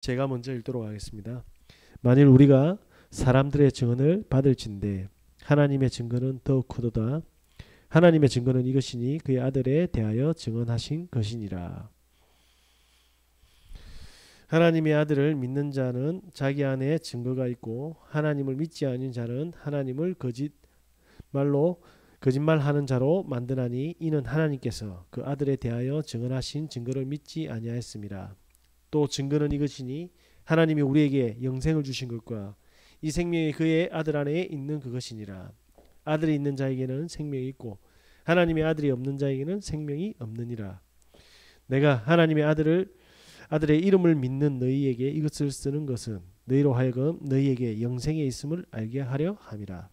제가 먼저 읽도록 하겠습니다. 만일 우리가 사람들의 증언을 받을진대 하나님의 증거는 더욱 크도다. 하나님의 증거는 이것이니 그의 아들에 대하여 증언하신 것이니라. 하나님의 아들을 믿는 자는 자기 안에 증거가 있고 하나님을 믿지 않는 자는 하나님을 거짓말하는 자로 만드나니 이는 하나님께서 그 아들에 대하여 증언하신 증거를 믿지 아니하였습니다. 또 증거는 이것이니 하나님이 우리에게 영생을 주신 것과 이 생명이 그의 아들 안에 있는 그것이니라. 아들이 있는 자에게는 생명이 있고 하나님의 아들이 없는 자에게는 생명이 없느니라. 내가 하나님의 아들의 이름을 믿는 너희에게 이것을 쓰는 것은 너희로 하여금 너희에게 영생에 있음을 알게 하려 함이라.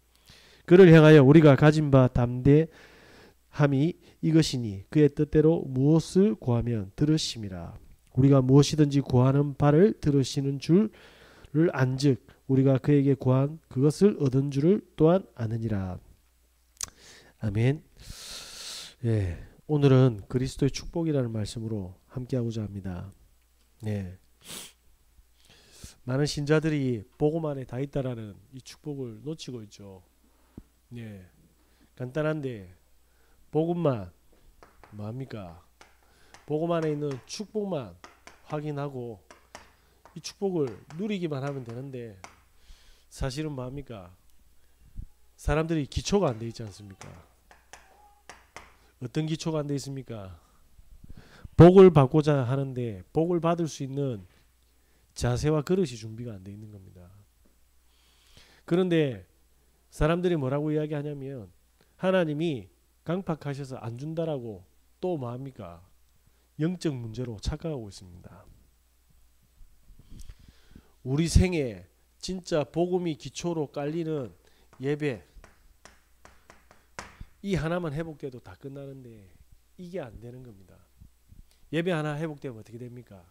그를 향하여 우리가 가진 바 담대함이 이것이니 그의 뜻대로 무엇을 구하면 들으심이라. 우리가 무엇이든지 구하는 바를 들으시는 줄을 안즉 우리가 그에게 구한 그것을 얻은 줄을 또한 아느니라. 아멘. 예, 오늘은 그리스도의 축복이라는 말씀으로 함께하고자 합니다. 예, 많은 신자들이 복음 안에 다 있다라는 이 축복을 놓치고 있죠. 예, 간단한데 복음만 뭐합니까? 복음 안에 있는 축복만 확인하고 이 축복을 누리기만 하면 되는데 사실은 뭐합니까? 사람들이 기초가 안 돼 있지 않습니까? 어떤 기초가 안 돼 있습니까? 복을 받고자 하는데 복을 받을 수 있는 자세와 그릇이 준비가 안 돼 있는 겁니다. 그런데 사람들이 뭐라고 이야기하냐면 하나님이 강팍하셔서 안 준다라고 또 뭐합니까? 영적 문제로 착각하고 있습니다. 우리 생에 진짜 복음이 기초로 깔리는 예배 이 하나만 회복돼도 다 끝나는데 이게 안 되는 겁니다. 예배 하나 회복되면 어떻게 됩니까?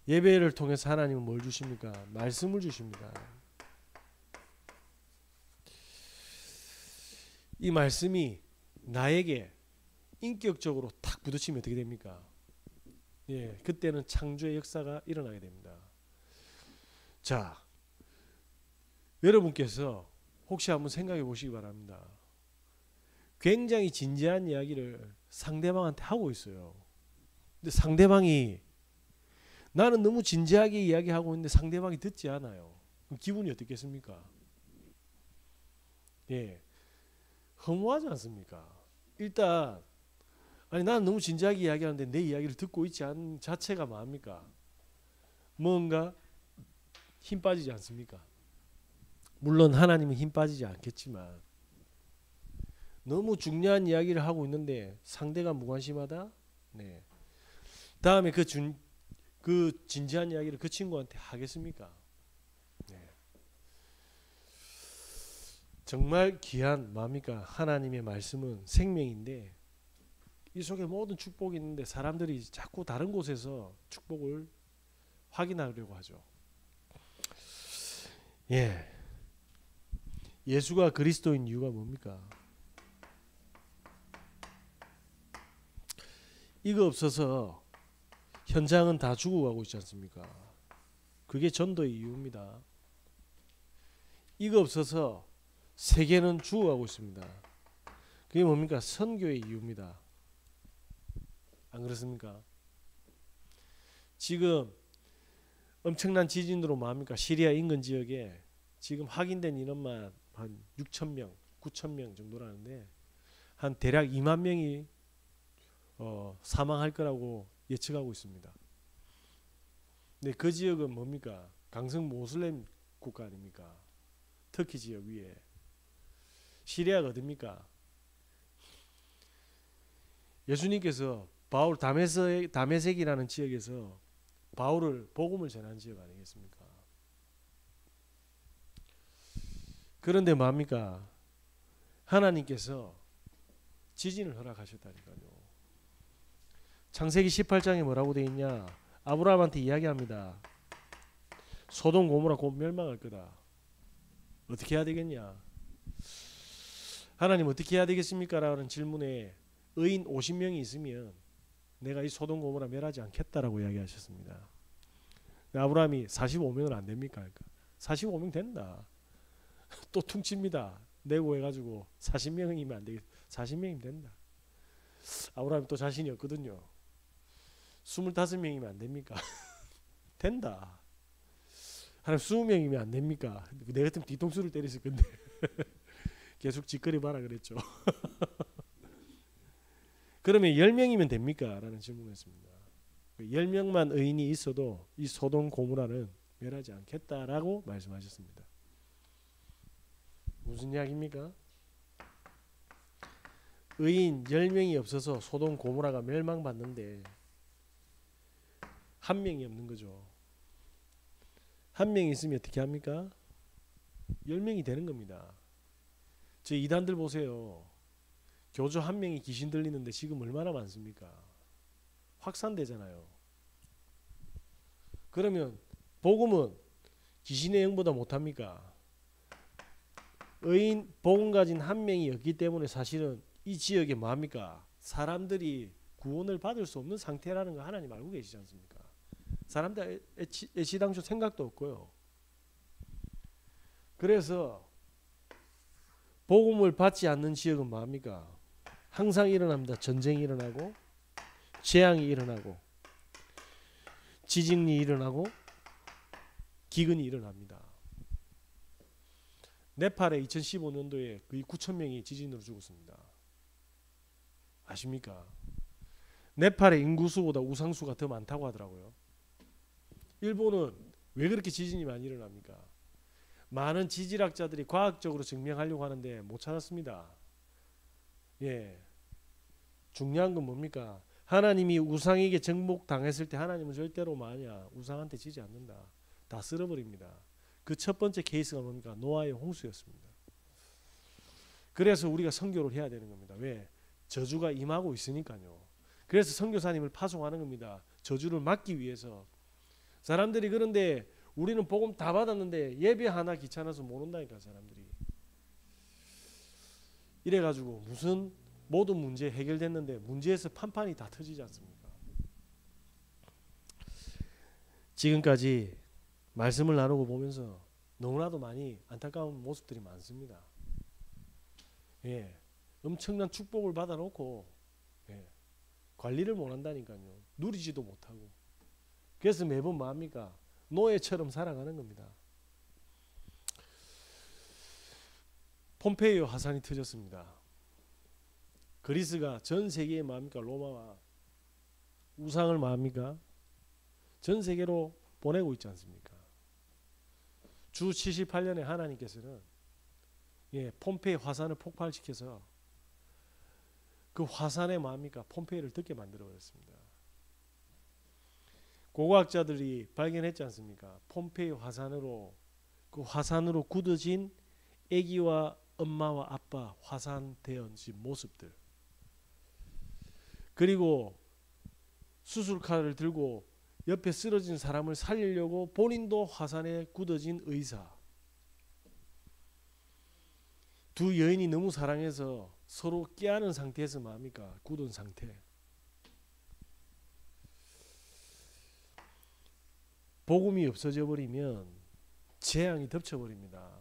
예배를 통해서 하나님은 뭘 주십니까? 말씀을 주십니다. 이 말씀이 나에게 인격적으로 탁 부딪히면 어떻게 됩니까? 예, 그때는 창조의 역사가 일어나게 됩니다. 자, 여러분께서 혹시 한번 생각해 보시기 바랍니다. 굉장히 진지한 이야기를 상대방한테 하고 있어요. 근데 상대방이 나는 너무 진지하게 이야기하고 있는데 상대방이 듣지 않아요. 그럼 기분이 어떻겠습니까? 예, 허무하지 않습니까? 일단 아니 나는 너무 진지하게 이야기하는데 내 이야기를 듣고 있지 않은 자체가 뭐합니까? 뭔가 힘 빠지지 않습니까? 물론 하나님은 힘 빠지지 않겠지만 너무 중요한 이야기를 하고 있는데 상대가 무관심하다? 네. 다음에 그 진지한 이야기를 그 친구한테 하겠습니까? 네. 정말 귀한 뭡니까? 하나님의 말씀은 생명인데 이 속에 모든 축복이 있는데 사람들이 자꾸 다른 곳에서 축복을 확인하려고 하죠. 예. 예수가 그리스도인 이유가 뭡니까? 이거 없어서 현장은 다 죽어가고 있지 않습니까? 그게 전도의 이유입니다. 이거 없어서 세계는 죽어가고 있습니다. 그게 뭡니까? 선교의 이유입니다. 안 그렇습니까? 지금 엄청난 지진으로 뭐합니까? 시리아 인근 지역에 지금 확인된 인원만 한 6,000명, 9,000명 정도라는데 한 대략 2만 명이 사망할 거라고 예측하고 있습니다. 근데 그 지역은 뭡니까? 강성 모슬렘 국가 아닙니까? 터키 지역 위에. 시리아가 어딥니까? 예수님께서 바울 다메섹이라는 지역에서 바울을 복음을 전한 지역 아니겠습니까? 그런데 뭡니까? 하나님께서 지진을 허락하셨다니까요. 창세기 18장에 뭐라고 되어 있냐? 아브라함한테 이야기합니다. 소돔 고모라 곧 멸망할 거다. 어떻게 해야 되겠냐? 하나님 어떻게 해야 되겠습니까? 라는 질문에 의인 50명이 있으면 내가 이 소돔 고모라 멸하지 않겠다라고 이야기하셨습니다. 아브라함이 45명은 안 됩니까? 그러니까 45명 된다. 또 퉁칩니다. 내고 해가지고 40명이면 안 되겠. 40명이면 된다. 아브라함이 또 자신이 없거든요. 25명이면 안 됩니까? 된다. 하나님 20명이면 안 됩니까? 내 같으면 뒤통수를 때렸을 건데 계속 짓거리 봐라 그랬죠. 그러면 10명이면 됩니까? 라는 질문을 했습니다. 10명만 의인이 있어도 이 소돔 고모라는 멸하지 않겠다라고 말씀하셨습니다. 무슨 이야기입니까? 의인 10명이 없어서 소돔 고모라가 멸망받는데 한 명이 없는 거죠. 한 명이 있으면 어떻게 합니까? 10명이 되는 겁니다. 저 이단들 보세요. 교주 한 명이 귀신 들리는데 지금 얼마나 많습니까? 확산되잖아요. 그러면 복음은 귀신의 영보다 못합니까? 의인 복음 가진 한 명이 없기 때문에 사실은 이 지역에 뭐합니까? 사람들이 구원을 받을 수 없는 상태라는 거 하나님 알고 계시지 않습니까? 사람들 애시당초 생각도 없고요. 그래서 복음을 받지 않는 지역은 뭐합니까? 항상 일어납니다. 전쟁이 일어나고 재앙이 일어나고 지진이 일어나고 기근이 일어납니다. 네팔에 2015년도에 거의 9,000명이 지진으로 죽었습니다. 아십니까? 네팔의 인구수보다 우상수가 더 많다고 하더라고요. 일본은 왜 그렇게 지진이 많이 일어납니까? 많은 지질학자들이 과학적으로 증명하려고 하는데 못 찾았습니다. 예, 중요한 건 뭡니까? 하나님이 우상에게 정복당했을 때 하나님은 절대로 뭐하냐? 우상한테 지지 않는다. 다 쓸어버립니다. 그 첫 번째 케이스가 뭡니까? 노아의 홍수였습니다. 그래서 우리가 선교를 해야 되는 겁니다. 왜? 저주가 임하고 있으니까요. 그래서 선교사님을 파송하는 겁니다. 저주를 막기 위해서. 사람들이 그런데 우리는 복음 다 받았는데 예배 하나 귀찮아서 못 온다니까 사람들이. 이래가지고 무슨 모든 문제 해결됐는데 문제에서 판판이 다 터지지 않습니까? 지금까지 말씀을 나누고 보면서 너무나도 많이 안타까운 모습들이 많습니다. 예, 엄청난 축복을 받아놓고 관리를 못한다니까요. 누리지도 못하고. 그래서 매번 뭐합니까? 노예처럼 살아가는 겁니다. 폼페이오 화산이 터졌습니다. 그리스가 전 세계에 뭐합니까? 로마와 우상을 뭐합니까? 전 세계로 보내고 있지 않습니까? 주 78년에 하나님께서는 폼페이 화산을 폭발시켜서 그 화산에 뭐합니까? 폼페이를 덮게 만들어 버렸습니다. 고고학자들이 발견했지 않습니까? 폼페이 화산으로 그 화산으로 굳어진 아기와 엄마와 아빠 화산되어진 모습들, 그리고 수술칼을 들고 옆에 쓰러진 사람을 살리려고 본인도 화산에 굳어진 의사, 두 여인이 너무 사랑해서 서로 깨하는 상태에서 뭐합니까? 굳은 상태. 복음이 없어져 버리면 재앙이 덮쳐버립니다.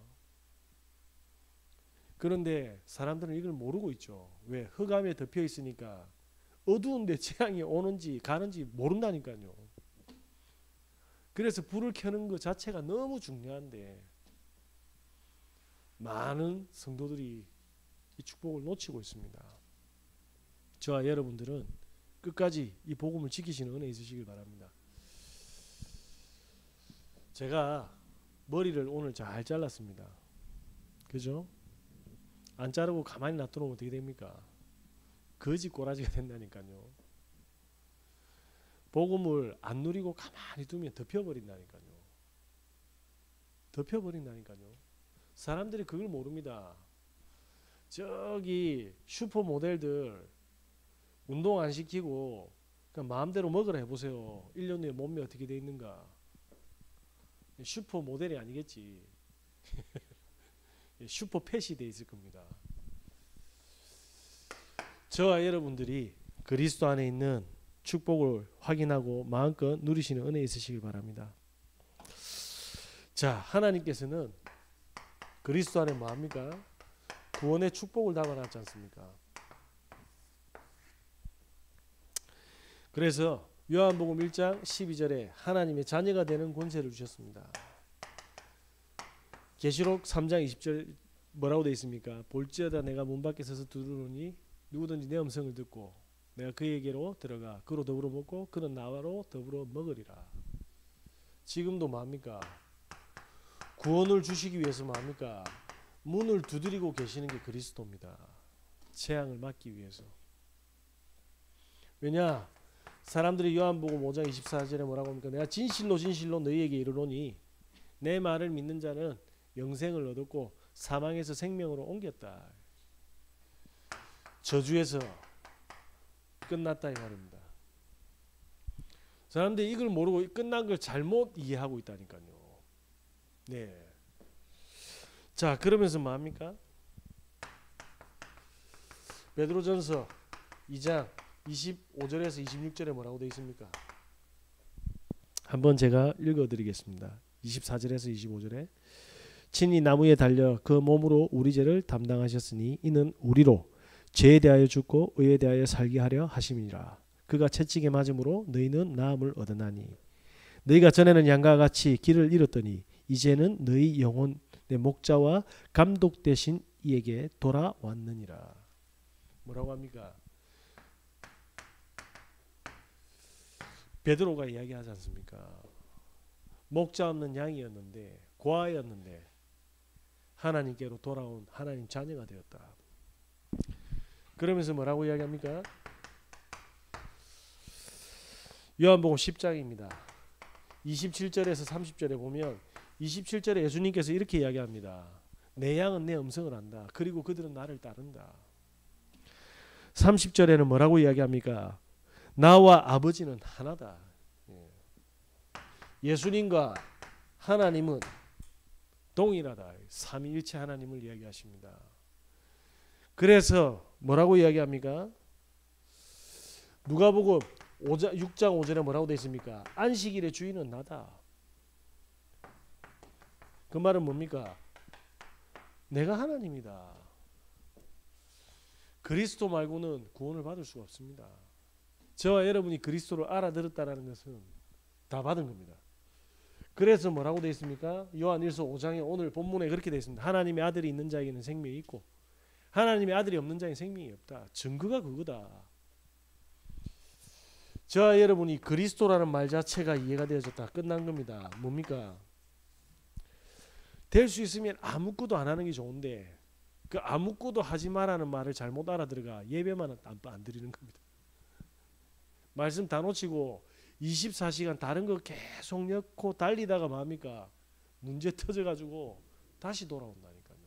그런데 사람들은 이걸 모르고 있죠. 왜? 흑암에 덮여 있으니까 어두운데 재앙이 오는지 가는지 모른다니까요. 그래서 불을 켜는 것 자체가 너무 중요한데 많은 성도들이 이 축복을 놓치고 있습니다. 저와 여러분들은 끝까지 이 복음을 지키시는 은혜 있으시길 바랍니다. 제가 머리를 오늘 잘 잘랐습니다. 그죠? 안 자르고 가만히 놔두면 어떻게 됩니까? 거지 꼬라지가 된다니까요. 복음을 안 누리고 가만히 두면 덮여버린다니까요. 덮여버린다니까요. 사람들이 그걸 모릅니다. 저기 슈퍼 모델들 운동 안 시키고 그냥 마음대로 먹으라 해보세요. 1년 후에 몸매 어떻게 돼 있는가. 슈퍼 모델이 아니겠지. 슈퍼 팻이 돼 있을 겁니다. 저와 여러분들이 그리스도 안에 있는 축복을 확인하고 마음껏 누리시는 은혜 있으시길 바랍니다. 자, 하나님께서는 그리스도 안에 뭐합니까? 구원의 축복을 담아놨지 않습니까? 그래서 요한복음 1장 12절에 하나님의 자녀가 되는 권세를 주셨습니다. 계시록 3장 20절 뭐라고 되어 있습니까? 볼지어다 내가 문 밖에 서서 두드리니 누구든지 내 음성을 듣고 내가 그에게로 들어가 그로 더불어 먹고 그는 나와로 더불어 먹으리라. 지금도 뭐합니까? 구원을 주시기 위해서 뭐합니까? 문을 두드리고 계시는 게 그리스도입니다. 재앙을 막기 위해서. 왜냐? 사람들이 요한복음 5장 24절에 뭐라고 합니까? 내가 진실로 진실로 너희에게 이르노니 내 말을 믿는 자는 영생을 얻었고 사망에서 생명으로 옮겼다. 저주에서 끝났다 이 말입니다. 사람들이 이걸 모르고 끝난 걸 잘못 이해하고 있다니까요. 네. 자, 그러면서 뭐합니까? 베드로전서 2장 25절에서 26절에 뭐라고 되어 있습니까? 한번 제가 읽어드리겠습니다. 24절에서 25절에 친히 나무에 달려 그 몸으로 우리 죄를 담당하셨으니 이는 우리로 죄에 대하여 죽고 의에 대하여 살게 하려 하심이라. 그가 채찍에 맞음으로 너희는 나음을 얻으나니 너희가 전에는 양과 같이 길을 잃었더니 이제는 너희 영혼의 목자와 감독 되신 이에게 돌아왔느니라. 뭐라고 합니까? 베드로가 이야기하지 않습니까? 목자 없는 양이었는데 고아였는데 하나님께로 돌아온 하나님 자녀가 되었다. 그러면서 뭐라고 이야기합니까? 요한복음 10장입니다. 27절에서 30절에 보면 27절에 예수님께서 이렇게 이야기합니다. 내 양은 내 음성을 안다. 그리고 그들은 나를 따른다. 30절에는 뭐라고 이야기합니까? 나와 아버지는 하나다. 예수님과 하나님은 동일하다. 삼위일체 하나님을 이야기하십니다. 그래서 뭐라고 이야기합니까? 누가복음 6장 5절에 뭐라고 되어 있습니까? 안식일의 주인은 나다. 그 말은 뭡니까? 내가 하나님이다. 그리스도 말고는 구원을 받을 수가 없습니다. 저와 여러분이 그리스도를 알아들었다는 것은 다 받은 겁니다. 그래서 뭐라고 되어 있습니까? 요한일서 5장에 오늘 본문에 그렇게 되어 있습니다. 하나님의 아들이 있는 자에게는 생명이 있고 하나님의 아들이 없는 자에게는 생명이 없다. 증거가 그거다. 저와 여러분이 그리스도라는 말 자체가 이해가 되어졌다. 끝난 겁니다. 뭡니까? 될 수 있으면 아무것도 안 하는 게 좋은데 그 아무것도 하지 말라는 말을 잘못 알아들어가 예배만 안 드리는 겁니다. 말씀 다 놓치고 24시간 다른 거 계속 넣고 달리다가 뭡니까? 문제 터져가지고 다시 돌아온다니까요.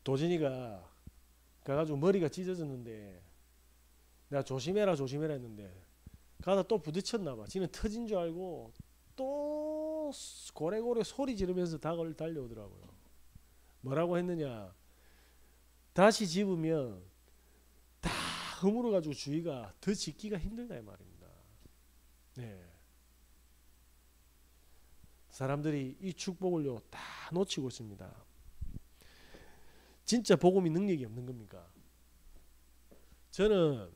도진이가 가가지고 머리가 찢어졌는데 내가 조심해라 했는데 가다 또 부딪혔나 봐. 지는 터진 줄 알고 또 고래고래 소리 지르면서 닭을 달려오더라고요. 뭐라고 했느냐? 다시 집으면 다 허물어가지고 주위가 더 짓기가 힘들다 이 말입니다. 네. 사람들이 이 축복을요 다 놓치고 있습니다. 진짜 복음이 능력이 없는 겁니까? 저는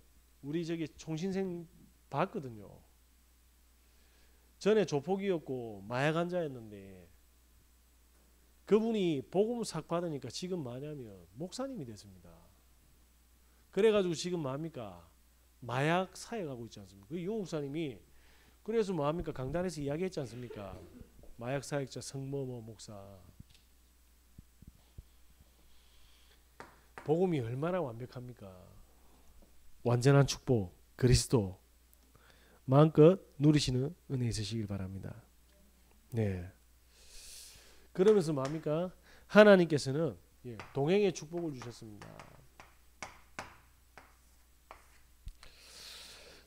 우리 저기 총신생 봤거든요. 전에 조폭이었고 마약 환자였는데 그분이 복음 싹 받으니까 지금 뭐냐면 목사님이 됐습니다. 그래가지고 지금 뭐합니까? 마약 사역하고 있지 않습니까? 그 유 목사님이 그래서 뭐합니까? 강단에서 이야기했지 않습니까? 마약 사역자 성모모 목사. 복음이 얼마나 완벽합니까? 완전한 축복 그리스도 마음껏 누리시는 은혜 있으시길 바랍니다. 네. 그러면서 뭡니까? 하나님께서는 동행의 축복을 주셨습니다.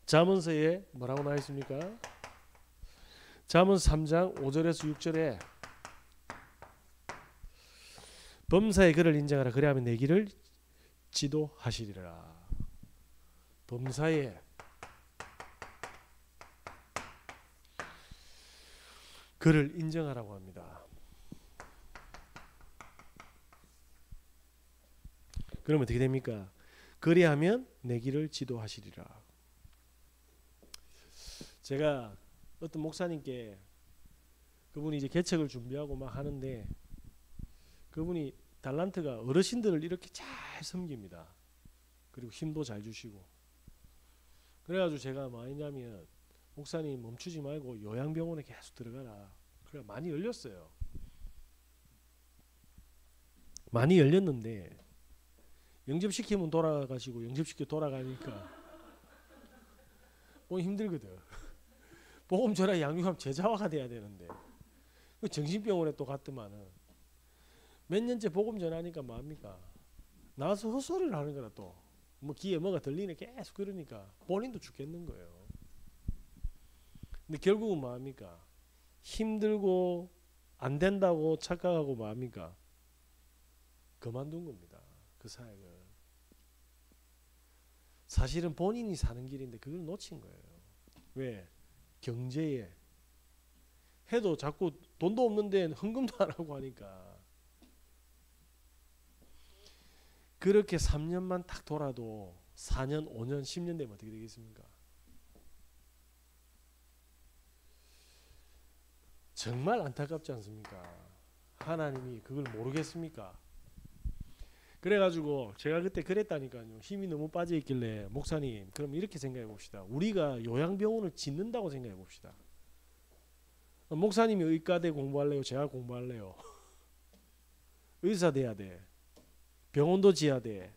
잠언서에 뭐라고 나와 있습니까? 잠언 3장 5절에서 6절에 범사의 그를 인정하라 그리하면 내 길을 지도하시리라. 범사에 그를 인정하라고 합니다. 그러면 어떻게 됩니까? 그리하면 내 길을 지도하시리라. 제가 어떤 목사님께 그분이 이제 개척을 준비하고 막 하는데 그분이 달란트가 어르신들을 이렇게 잘 섬깁니다. 그리고 힘도 잘 주시고. 그래가지고 제가 뭐 했냐면 목사님 멈추지 말고 요양병원에 계속 들어가라. 그래 많이 열렸어요. 많이 열렸는데 영접시키면 돌아가시고 영접시켜 돌아가니까 힘들거든. 복음 전하 양육하면 제자화가 돼야 되는데 정신병원에 또 갔더만은 몇 년째 복음 전하니까 뭐합니까? 나와서 헛소리를 하는 거라 또. 뭐 귀에 뭐가 들리네 계속 그러니까 본인도 죽겠는 거예요. 근데 결국은 뭐합니까? 힘들고 안 된다고 착각하고 뭐합니까? 그만둔 겁니다. 그 사역을. 사실은 본인이 사는 길인데 그걸 놓친 거예요. 왜? 경제에 해도 자꾸 돈도 없는데 헌금도 안 하고 하니까 그렇게 3년만 딱 돌아도 4년, 5년, 10년 되면 어떻게 되겠습니까? 정말 안타깝지 않습니까? 하나님이 그걸 모르겠습니까? 그래가지고 제가 그때 그랬다니까요. 힘이 너무 빠져 있길래 목사님 그럼 이렇게 생각해 봅시다. 우리가 요양병원을 짓는다고 생각해 봅시다. 목사님이 의과대 공부할래요? 제가 공부할래요? 의사 돼야 돼. 병원도 지어야 돼.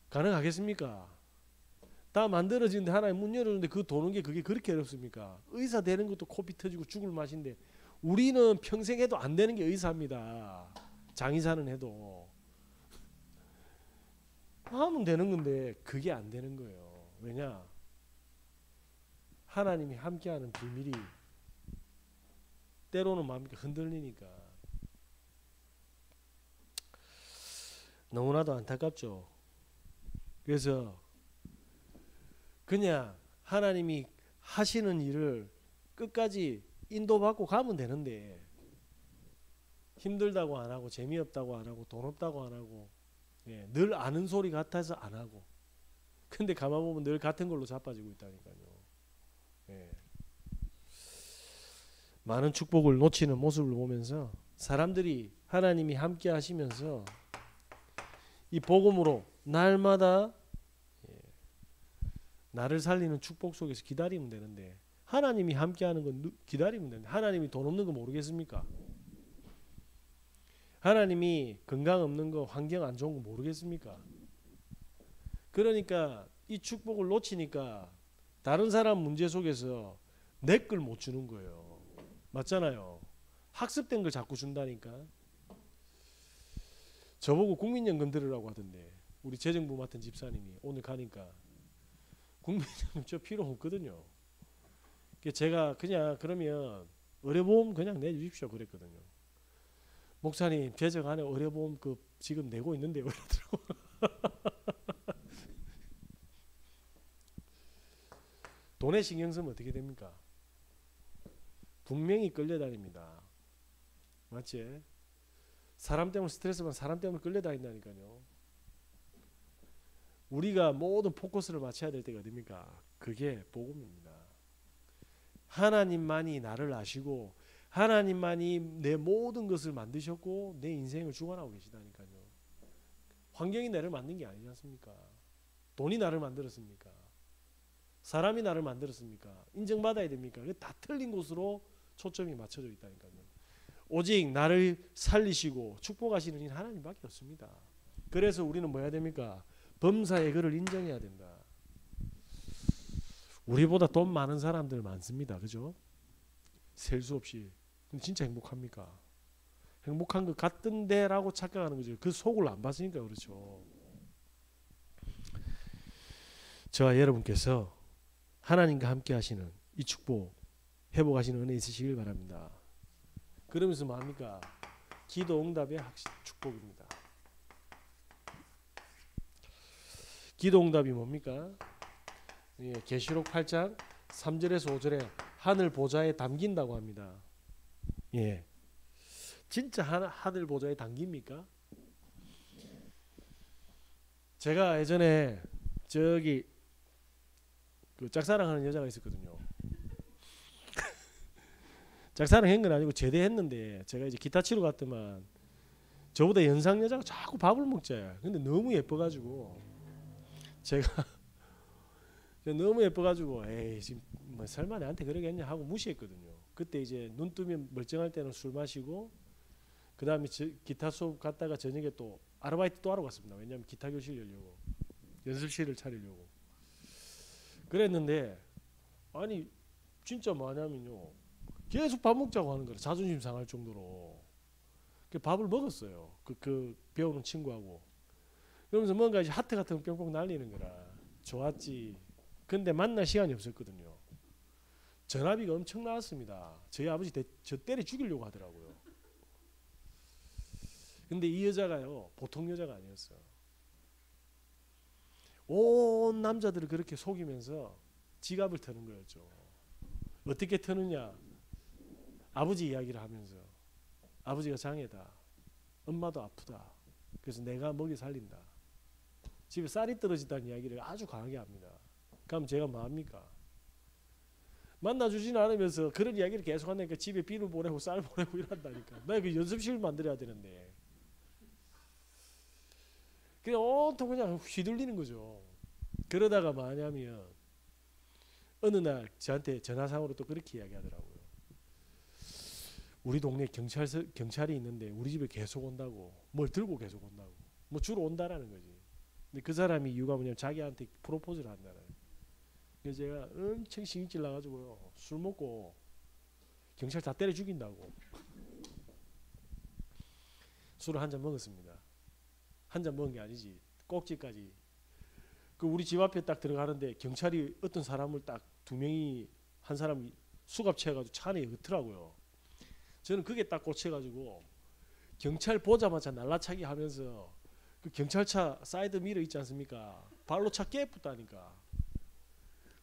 가능하겠습니까? 다 만들어지는데 하나님 문 열어주는데 그 도는 게 그게 그렇게 어렵습니까? 의사 되는 것도 코피 터지고 죽을 맛인데 우리는 평생 해도 안 되는 게 의사입니다. 장의사는 해도 하면 되는 건데 그게 안 되는 거예요. 왜냐? 하나님이 함께하는 비밀이 때로는 마음이 흔들리니까 너무나도 안타깝죠. 그래서 그냥 하나님이 하시는 일을 끝까지 인도받고 가면 되는데 힘들다고 안 하고 재미없다고 안 하고 돈 없다고 안 하고 늘 아는 소리 같아서 안 하고 근데 가만 보면 늘 같은 걸로 자빠지고 있다니까요. 많은 축복을 놓치는 모습을 보면서 사람들이 하나님이 함께 하시면서 이 복음으로 날마다 나를 살리는 축복 속에서 기다리면 되는데 하나님이 함께하는 건 기다리면 되는데 하나님이 돈 없는 거 모르겠습니까? 하나님이 건강 없는 거 환경 안 좋은 거 모르겠습니까? 그러니까 이 축복을 놓치니까 다른 사람 문제 속에서 내 걸 못 주는 거예요. 맞잖아요. 학습된 걸 자꾸 준다니까. 저보고 국민연금 들으라고 하던데 우리 재정부 맡은 집사님이 오늘 가니까 국민연금 저 필요 없거든요. 제가 그냥 그러면 의료보험 그냥 내주십시오 그랬거든요. 목사님 재정 안에 의료보험 그 지금 내고 있는데요 이러더라고. 돈에 신경 쓰면 어떻게 됩니까? 분명히 끌려다닙니다. 맞지? 사람 때문에 스트레스 받는 사람 때문에 끌려다닌다니까요. 우리가 모든 포커스를 맞춰야 될 때가 어딥니까? 그게 복음입니다. 하나님만이 나를 아시고 하나님만이 내 모든 것을 만드셨고 내 인생을 주관하고 계시다니까요. 환경이 나를 만든 게 아니지 않습니까? 돈이 나를 만들었습니까? 사람이 나를 만들었습니까? 인정받아야 됩니까? 다 틀린 곳으로 초점이 맞춰져 있다니까요. 오직 나를 살리시고 축복하시는 일 하나님밖에 없습니다. 그래서 우리는 뭐 해야 됩니까? 범사의 그를 인정해야 된다. 우리보다 돈 많은 사람들 많습니다. 그죠? 셀 수 없이. 근데 진짜 행복합니까? 행복한 것 같던데 라고 착각하는 거죠. 그 속을 안 봤으니까 그렇죠. 저와 여러분께서 하나님과 함께 하시는 이 축복 회복하시는 은혜 있으시길 바랍니다. 그러면서 뭐합니까? 기도 응답의 축복입니다. 기도 응답이 뭡니까? 계시록 8장 3절에서 5절에 하늘 보좌에 담긴다고 합니다. 예, 진짜 하늘 보좌에 담깁니까? 제가 예전에 저기 그 짝사랑하는 여자가 있었거든요. 짝사랑한 건 아니고 제대했는데 제가 이제 기타 치러 갔더만 저보다 연상 여자가 자꾸 밥을 먹자. 근데 너무 예뻐가지고 제가 너무 예뻐가지고 에이 지금 뭐 설마 나한테 그러겠냐 하고 무시했거든요. 그때 이제 눈 뜨면 멀쩡할 때는 술 마시고 그 다음에 기타 수업 갔다가 저녁에 또 아르바이트 또 하러 갔습니다. 왜냐하면 기타 교실 열려고 연습실을 차리려고 그랬는데 아니 진짜 뭐냐면요 계속 밥 먹자고 하는 거라 자존심 상할 정도로 밥을 먹었어요. 그 배우는 친구하고 그러면서 뭔가 이제 하트 같은 거 뿅뿅 날리는 거라 좋았지. 근데 만날 시간이 없었거든요. 전화비가 엄청 나왔습니다. 저희 아버지 저 때려 죽이려고 하더라고요. 근데 이 여자가요 보통 여자가 아니었어요. 온 남자들을 그렇게 속이면서 지갑을 터는 거였죠. 어떻게 터느냐. 아버지 이야기를 하면서 아버지가 장애다. 엄마도 아프다. 그래서 내가 먹여 살린다. 집에 쌀이 떨어진다는 이야기를 아주 강하게 합니다. 그럼 제가 뭐합니까? 만나주지는 않으면서 그런 이야기를 계속 하니까 집에 비누 보내고 쌀 보내고 이런다니까. 나 그 연습실 만들어야 되는데. 그냥 온통 그냥 휘둘리는 거죠. 그러다가 뭐냐면 어느 날 저한테 전화상으로 또 그렇게 이야기하더라고요. 우리 동네 경찰이 있는데 우리 집에 계속 온다고. 뭘 들고 계속 온다고. 뭐 주로 온다라는 거지. 근데 그 사람이 이유가 뭐냐면 자기한테 프로포즈를 한다는. 그래서 제가 엄청 신경질 나가지고요. 술 먹고 경찰 다 때려 죽인다고. 술을 한 잔 먹었습니다. 한 잔 먹은 게 아니지. 꼭지까지. 그 우리 집 앞에 딱 들어가는데 경찰이 어떤 사람을 딱 두 명이 한 사람이 수갑 채워가지고 차 안에 넣더라고요. 저는 그게 딱 꽂혀가지고 경찰 보자마자 날라차기 하면서 그 경찰차 사이드 미러 있지 않습니까? 발로 차 깨붙다니까.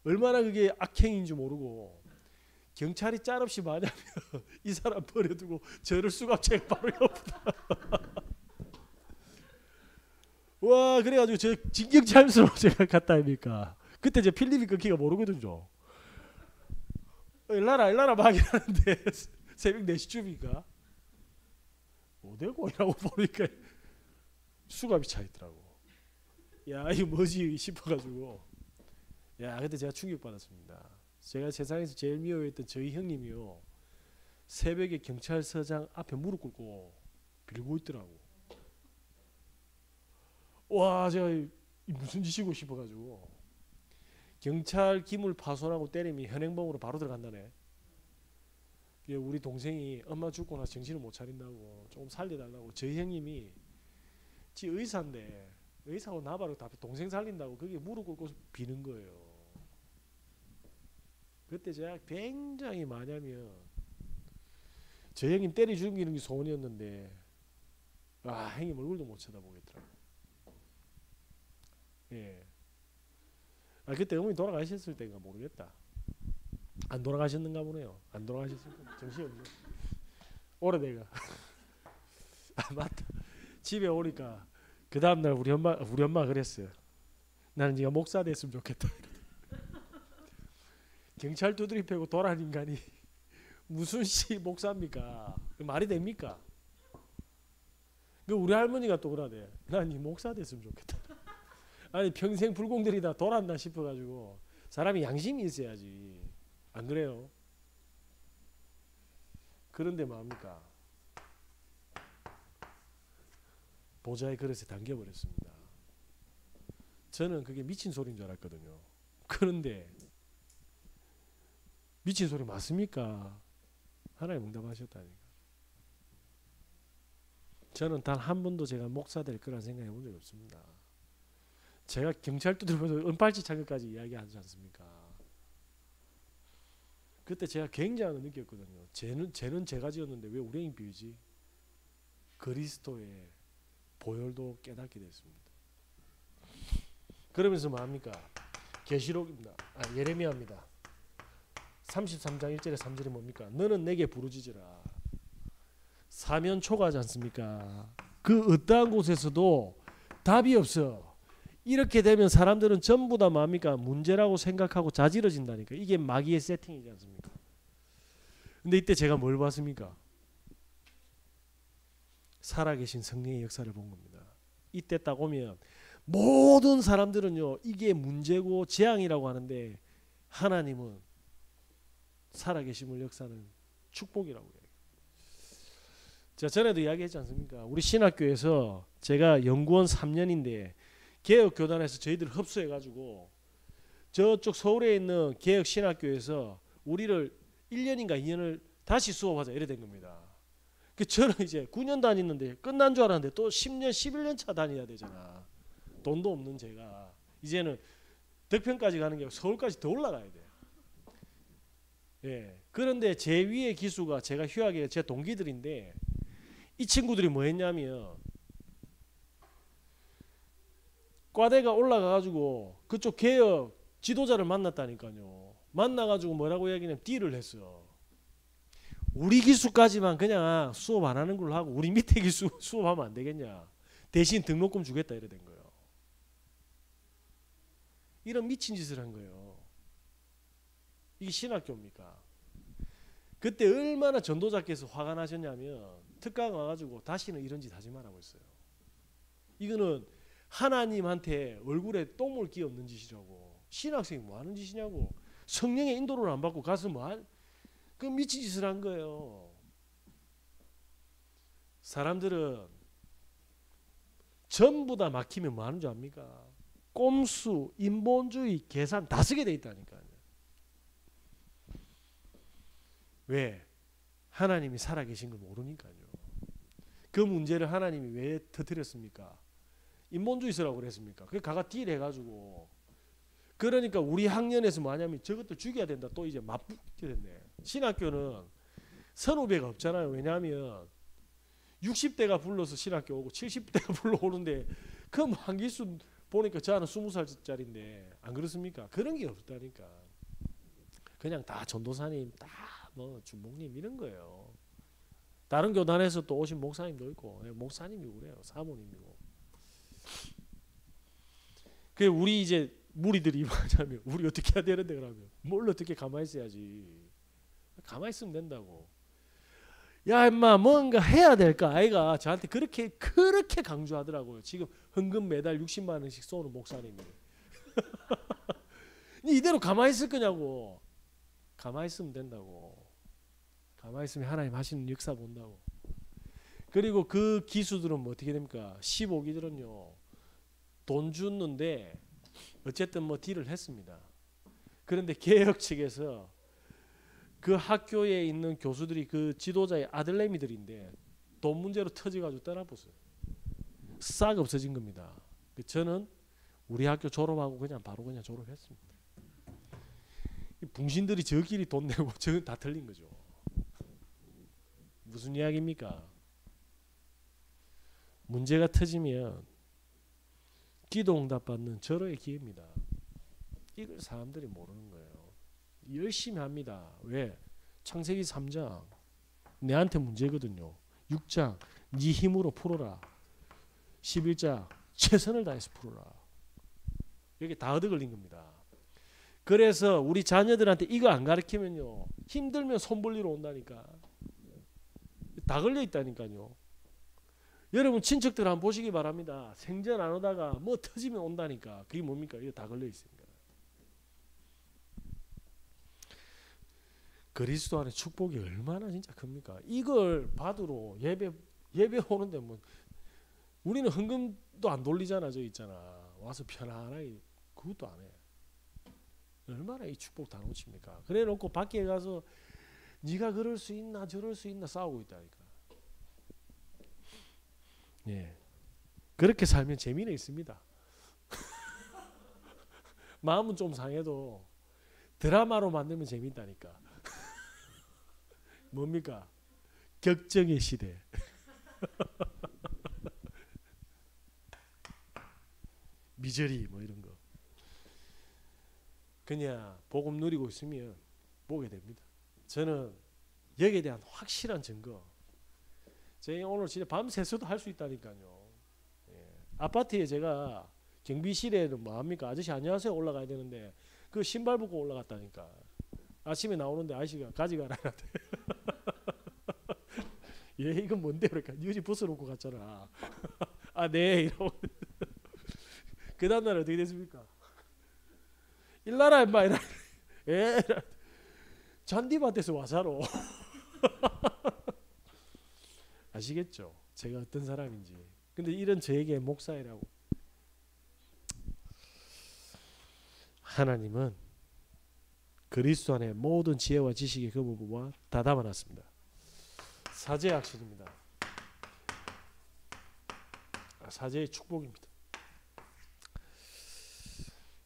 얼마나 그게 악행인 줄 모르고 경찰이 짤없이 마냐면 이 사람 버려두고 저를 수갑채 바로 옆으로 와 그래가지고 저 진경찰서로 제가 갔다 아닙니까? 그때 제 필름이 끊기가 모르거든요. 일나라 막 이러는데 새벽 4시쯤인가 어디고 보니까 수갑이 차 있더라고. 야 이거 뭐지 싶어가지고 야 그때 제가 충격받았습니다. 제가 세상에서 제일 미워했던 저희 형님이요 새벽에 경찰서장 앞에 무릎 꿇고 빌고 있더라고. 와 제가 무슨 짓이고 싶어가지고 경찰 기물 파손하고 때리면 현행범으로 바로 들어간다네. 우리 동생이 엄마 죽고 나서 정신을 못 차린다고 조금 살려달라고 저희 형님이 지 의사인데 의사하고 나발을 다 동생 살린다고 그게 무릎 꿇고 비는 거예요. 그때 제가 굉장히 뭐냐면 저 형님 때려 죽이는 게 소원이었는데 아 형님 얼굴도 못 쳐다보겠더라고. 예. 아 그때 어머니 돌아가셨을 때인가 모르겠다. 안 돌아가셨는가 보네요. 안 돌아가셨을 때 정신이 없네. 오래돼가. 아 맞다. 집에 오니까 그 다음날 우리 엄마 그랬어요. 나는 네가 목사 됐으면 좋겠다. 경찰 두드리 패고 도란 인간이 무슨 씨 목사입니까? 말이 됩니까? 그 우리 할머니가 또 그러대. 난 네 목사 됐으면 좋겠다. 아니 평생 불공들이다 돌았나 싶어가지고 사람이 양심이 있어야지. 안 그래요? 그런데 뭐합니까? 보좌의 그릇에 담겨버렸습니다. 저는 그게 미친 소리인 줄 알았거든요. 그런데 미친 소리 맞습니까? 하나님 응답하셨다니까. 저는 단 한 번도 제가 목사 될 거란 생각해 본 적이 없습니다. 제가 경찰 두드리면서 은팔찌 창까지 이야기하지 않습니까? 그때 제가 굉장히 느꼈거든요. 쟤는 제가 지었는데 왜 우리 형이 비우지? 그리스도의 보혈도 깨닫게 됐습니다. 그러면서 뭐합니까? 계시록입니다. 예레미야입니다. 33장 1절에 3절이 뭡니까? 너는 내게 부르짖으라. 사면 초과하지 않습니까? 그 어떠한 곳에서도 답이 없어. 이렇게 되면 사람들은 전부 다 뭡니까? 문제라고 생각하고 자지러진다니까. 이게 마귀의 세팅이지 않습니까? 근데 이때 제가 뭘 봤습니까? 살아계신 성령의 역사를 본 겁니다. 이때 딱 오면 모든 사람들은요, 이게 문제고 재앙이라고 하는데 하나님은 살아계심을 역사는 축복이라고 해요. 제가 전에도 이야기했지 않습니까? 우리 신학교에서 제가 연구원 3년인데 개혁교단에서 저희들 흡수해가지고 저쪽 서울에 있는 개혁신학교에서 우리를 1년인가 2년을 다시 수업하자 이래 된 겁니다. 그 저는 이제 9년 다니는데 끝난 줄 알았는데 또 10년, 11년 차 다녀야 되잖아. 돈도 없는 제가 이제는 덕평까지 가는 게 아니고 서울까지 더 올라가야 돼. 예. 그런데 제 위의 기수가 제가 휴학에 제 동기들인데 이 친구들이 뭐 했냐면 과대가 올라가가지고 그쪽 개혁 지도자를 만났다니까요. 만나가지고 뭐라고 얘기냐면 딜을 했어. 우리 기수까지만 그냥 수업 안 하는 걸로 하고 우리 밑에 기수 수업하면 안 되겠냐. 대신 등록금 주겠다 이래 된 거예요. 이런 미친 짓을 한 거예요. 이게 신학교입니까? 그때 얼마나 전도자께서 화가 나셨냐면 특강 와가지고 다시는 이런 짓 하지 말라고 했어요. 이거는 하나님한테 얼굴에 똥물 끼 없는 짓이라고. 신학생이 뭐 하는 짓이냐고. 성령의 인도를 안 받고 가서 그 미친 짓을 한 거예요. 사람들은 전부 다 막히면 뭐 하는 줄 압니까? 꼼수, 인본주의, 계산 다 쓰게 돼 있다니까요. 왜? 하나님이 살아계신 걸 모르니까요. 그 문제를 하나님이 왜 터뜨렸습니까? 인본주의서라고 그랬습니까? 그게 가가 딜 해가지고. 그러니까 우리 학년에서 뭐 하냐면 저것들 죽여야 된다. 또 이제 맞붙게 됐네. 신학교는 선후배가 없잖아요. 왜냐하면 60대가 불러서 신학교 오고 70대가 불러오는데 그 한기수 보니까 저 하나 20살짜리인데 안 그렇습니까? 그런 게 없다니까. 그냥 다 전도사님, 다 뭐 주목님 이런 거예요. 다른 교단에서 또 오신 목사님도 있고 목사님이고 그래요. 사모님이고. 그 우리 이제 무리들이 뭐하냐면 우리 어떻게 해야 되는데 그러면 뭘 어떻게 가만히 있어야지. 가만히 있으면 된다고. 야 임마 뭔가 해야 될까 아이가 저한테 그렇게 강조하더라고요. 지금 헌금 매달 60만 원씩 쏘는 목사님이. 이대로 가만히 있을 거냐고. 가만히 있으면 된다고. 가만히 있으면 하나님 하시는 역사 본다고. 그리고 그 기수들은 뭐 어떻게 됩니까? 15기들은요. 돈 줬는데 어쨌든 뭐 딜을 했습니다. 그런데 개혁 측에서 그 학교에 있는 교수들이 그 지도자의 아들내미들인데 돈 문제로 터져가지고 떠나보세요. 싹 없어진 겁니다. 저는 우리 학교 졸업하고 그냥 바로 그냥 졸업했습니다. 붕신들이 저끼리 돈 내고 저건 다 틀린 거죠. 무슨 이야기입니까? 문제가 터지면 기도 응답 받는 절호의 기회입니다. 이걸 사람들이 모르는 거예요. 열심히 합니다. 왜? 창세기 3장 내한테 문제거든요. 6장 네 힘으로 풀어라. 11장 최선을 다해서 풀어라. 여기 다 얻어걸린 겁니다. 그래서 우리 자녀들한테 이거 안 가르치면요 힘들면 손 벌리러 온다니까. 다 걸려 있다니까요. 여러분 친척들 한번 보시기 바랍니다. 생전 안 오다가 뭐 터지면 온다니까. 그게 뭡니까? 이거 다 걸려 있습니다. 그리스도 안에 축복이 얼마나 진짜 큽니까? 이걸 받으러 예배 오는데 뭐 우리는 헌금도 안 돌리잖아. 저 있잖아. 와서 편안하게 그것도 안 해. 얼마나 이 축복 다 놓칩니까? 그래 놓고 밖에 가서 네가 그럴 수 있나 저럴 수 있나 싸우고 있다니까. 예, 그렇게 살면 재미는 있습니다. 마음은 좀 상해도 드라마로 만들면 재밌다니까. 뭡니까? 격정의 시대. 미저리 뭐 이런 거. 그냥 복음 누리고 있으면 보게 됩니다. 저는 여기에 대한 확실한 증거. 제가 오늘 진짜 밤새서도 할 수 있다니까요. 예. 아파트에 제가 경비실에는 뭐합니까? 아저씨 안녕하세요 올라가야 되는데 그 신발 벗고 올라갔다니까. 아침에 나오는데 아저씨가 가져가라. 예, 이건 뭔데? 그러니까 유지 벗어놓고 갔잖아. 아, 네. 이러고. 그 다음날 어떻게 됐습니까? 일나라 임마 이라. 예. 잔디밭에서 와사로. 아시겠죠? 제가 어떤 사람인지. 근데 이런 저에게 목사이라고. 하나님은 그리스도 안에 모든 지혜와 지식의 그 부분과 다 담아놨습니다. 사제의 확신입니다. 사제의 축복입니다.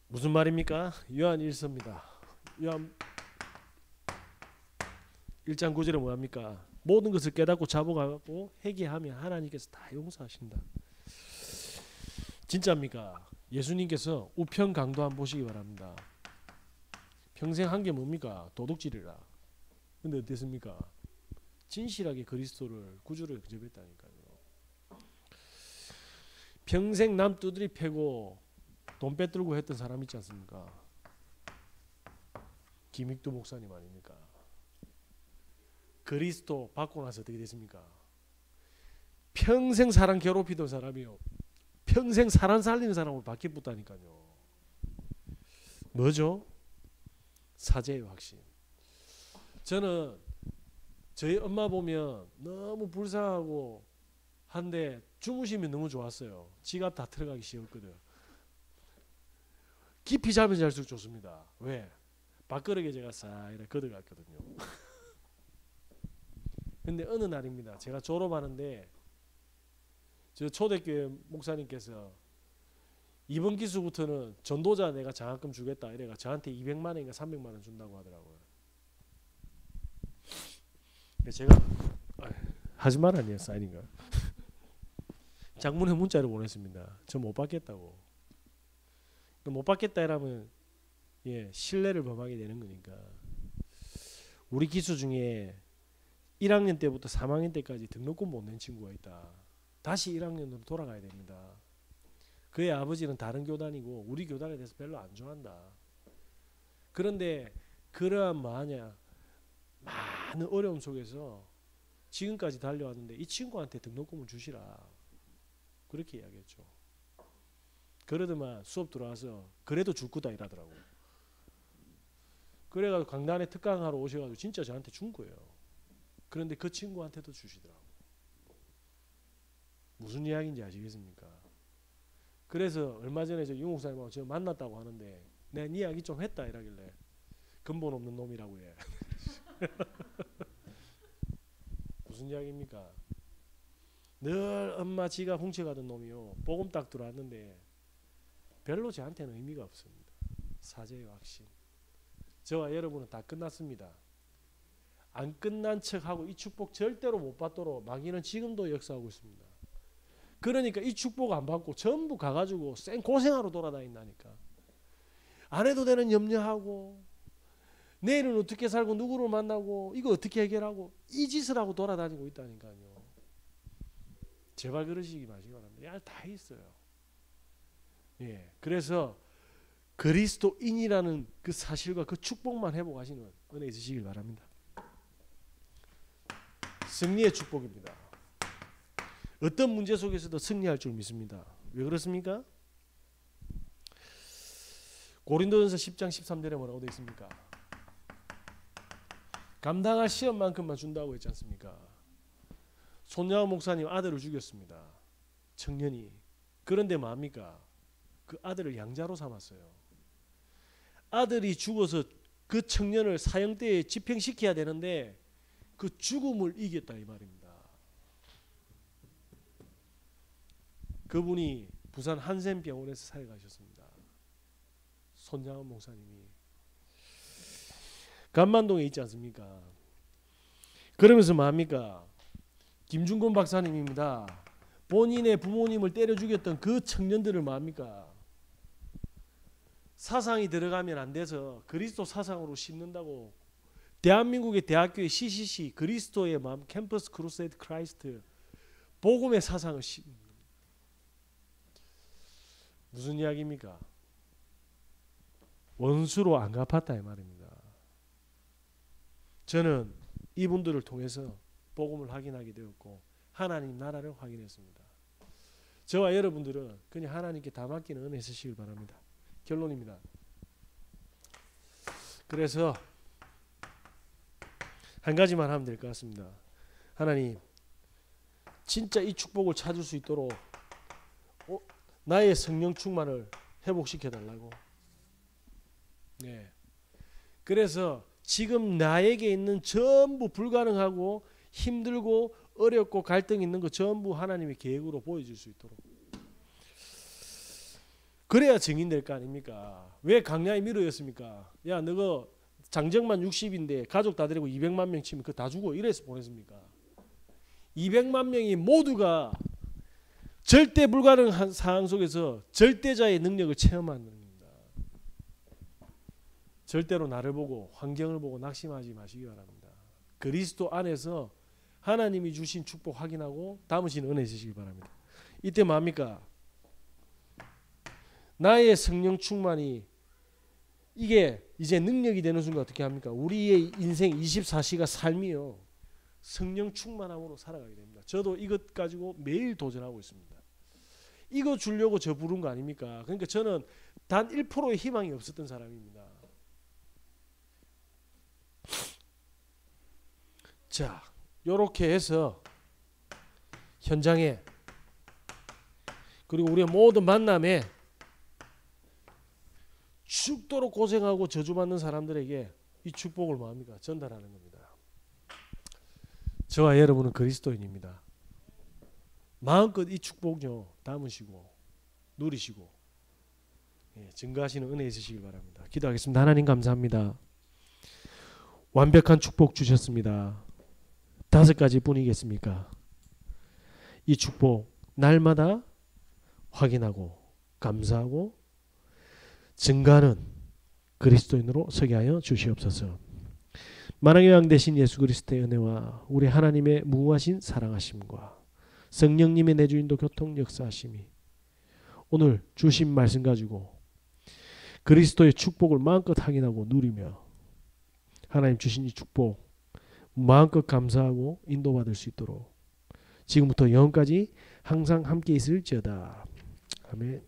무슨 말입니까? 요한 1서입니다. 요한 1장 9절에 뭐합니까? 모든 것을 깨닫고 잡아가고 회개하면 하나님께서 다 용서하신다. 진짜입니까? 예수님께서 우편 강도 한번 보시기 바랍니다. 평생 한 게 뭡니까? 도둑질이라. 근데 어땠습니까? 진실하게 그리스도를 구주를 영접했다니까요. 평생 남 두드리 패고 돈 빼들고 했던 사람 있지 않습니까? 김익두 목사님 아닙니까? 그리스도 받고 나서 어떻게 됐습니까? 평생 사람 괴롭히던 사람이요. 평생 사람 살리는 사람으로 바뀌었다니까요. 뭐죠? 사제의 확신. 저는 저희 엄마 보면 너무 불쌍하고 한데 주무시면 너무 좋았어요. 지갑 다 들어가기 쉬웠거든. 깊이 자면 잘수록 좋습니다. 왜? 밥그릇에 제가 싹 이렇게 걷어갔거든요. 근데 어느 날입니다. 제가 졸업하는데 저 초대교회 목사님께서 이번 기수부터는 전도자 내가 장학금 주겠다 이래가 저한테 200만 원인가 300만 원 준다고 하더라고요. 제가 하지 말아니요 사인인가. 장문의 문자를 보냈습니다. 저 못 받겠다고. 못 받겠다 이러면 예 신뢰를 범하게 되는 거니까. 우리 기수 중에 1학년 때부터 3학년 때까지 등록금 못 낸 친구가 있다. 다시 1학년으로 돌아가야 됩니다. 그의 아버지는 다른 교단이고 우리 교단에 대해서 별로 안 좋아한다. 그런데 그러한 많은 어려움 속에서 지금까지 달려왔는데 이 친구한테 등록금을 주시라. 그렇게 이야기했죠. 그러더만 수업 들어와서 그래도 줄 거다 이러더라고. 그래가지고 강단에 특강하러 오셔가지고 진짜 저한테 준 거예요. 그런데 그 친구한테도 주시더라고. 무슨 이야기인지 아시겠습니까? 그래서 얼마 전에 저 유목사님하고 저 만났다고 하는데 내가 네 이야기 좀 했다 이러길래 근본 없는 놈이라고 해. 무슨 이야기입니까? 늘 엄마 지가 훔쳐가던 놈이요. 복음 딱 들어왔는데 별로 저한테는 의미가 없습니다. 사제의 확신. 저와 여러분은 다 끝났습니다. 안 끝난 척하고 이 축복 절대로 못 받도록 마귀는 지금도 역사하고 있습니다. 그러니까 이 축복 안 받고 전부 가가지고 쌩 고생하러 돌아다닌다니까. 안 해도 되는 염려하고 내일은 어떻게 살고 누구를 만나고 이거 어떻게 해결하고 이 짓을 하고 돌아다니고 있다니까요. 제발 그러시기 마시기 바랍니다. 야, 다 있어요. 예, 그래서 그리스도인이라는 그 사실과 그 축복만 회복하시는 은혜 있으시길 바랍니다. 승리의 축복입니다. 어떤 문제 속에서도 승리할 줄 믿습니다. 왜 그렇습니까? 고린도전서 10장 13절에 뭐라고 되어 있습니까? 감당할 시험만큼만 준다고 했지 않습니까? 손양원 목사님 아들을 죽였습니다. 청년이. 그런데 뭐합니까? 그 아들을 양자로 삼았어요. 아들이 죽어서 그 청년을 사형대에 집행시켜야 되는데 그 죽음을 이겼다 이 말입니다. 그분이 부산 한센병원에서 사역하셨습니다. 손양원 목사님이. 감만동에 있지 않습니까? 그러면서 뭐합니까? 김중곤 박사님입니다. 본인의 부모님을 때려 죽였던 그 청년들을 뭐합니까? 사상이 들어가면 안 돼서 그리스도 사상으로 심는다고 대한민국의 대학교의 CCC 그리스도의 마음 캠퍼스 크루세이드 크라이스트 복음의 사상을 무슨 이야기입니까? 원수로 안 갚았다 이 말입니다. 저는 이분들을 통해서 복음을 확인하게 되었고 하나님 나라를 확인했습니다. 저와 여러분들은 그냥 하나님께 다 맡기는 은혜 쓰시길 바랍니다. 결론입니다. 그래서 한 가지만 하면 될 것 같습니다. 하나님 진짜 이 축복을 찾을 수 있도록 나의 성령 충만을 회복시켜 달라고. 네. 그래서 지금 나에게 있는 전부 불가능하고 힘들고 어렵고 갈등 있는 거 전부 하나님의 계획으로 보여줄 수 있도록. 그래야 증인될 거 아닙니까? 왜 강야에 미루었습니까? 야 너가 장정만 60인데 가족 다 데리고 200만 명 치면 그거 다 죽어 이래서 보냈습니까? 200만 명이 모두가 절대 불가능한 상황 속에서 절대자의 능력을 체험하는 겁니다. 절대로 나를 보고 환경을 보고 낙심하지 마시기 바랍니다. 그리스도 안에서 하나님이 주신 축복 확인하고 담으신 은혜 있으시기 바랍니다. 이때 뭡니까? 나의 성령 충만이 이게 이제 능력이 되는 순간 어떻게 합니까? 우리의 인생 24시가 삶이요. 성령 충만함으로 살아가게 됩니다. 저도 이것 가지고 매일 도전하고 있습니다. 이거 주려고 저 부른 거 아닙니까? 그러니까 저는 단 1%의 희망이 없었던 사람입니다. 자, 요렇게 해서 현장에 그리고 우리의 모든 만남에 죽도록 고생하고 저주받는 사람들에게 이 축복을 뭐합니까? 전달하는 겁니다. 저와 여러분은 그리스도인입니다. 마음껏 이 축복요 담으시고 누리시고 증거하시는 은혜 있으시길 바랍니다. 기도하겠습니다. 하나님 감사합니다. 완벽한 축복 주셨습니다. 5가지 뿐이겠습니까? 이 축복 날마다 확인하고 감사하고 증가하는 그리스도인으로 서게 하여 주시옵소서. 만왕의 왕 되신 예수 그리스도의 은혜와 우리 하나님의 무궁하신 사랑하심과 성령님의 내주인도 교통 역사하심이 오늘 주신 말씀 가지고 그리스도의 축복을 마음껏 확인하고 누리며 하나님 주신 이 축복 마음껏 감사하고 인도받을 수 있도록 지금부터 영원까지 항상 함께 있을지어다. 아멘.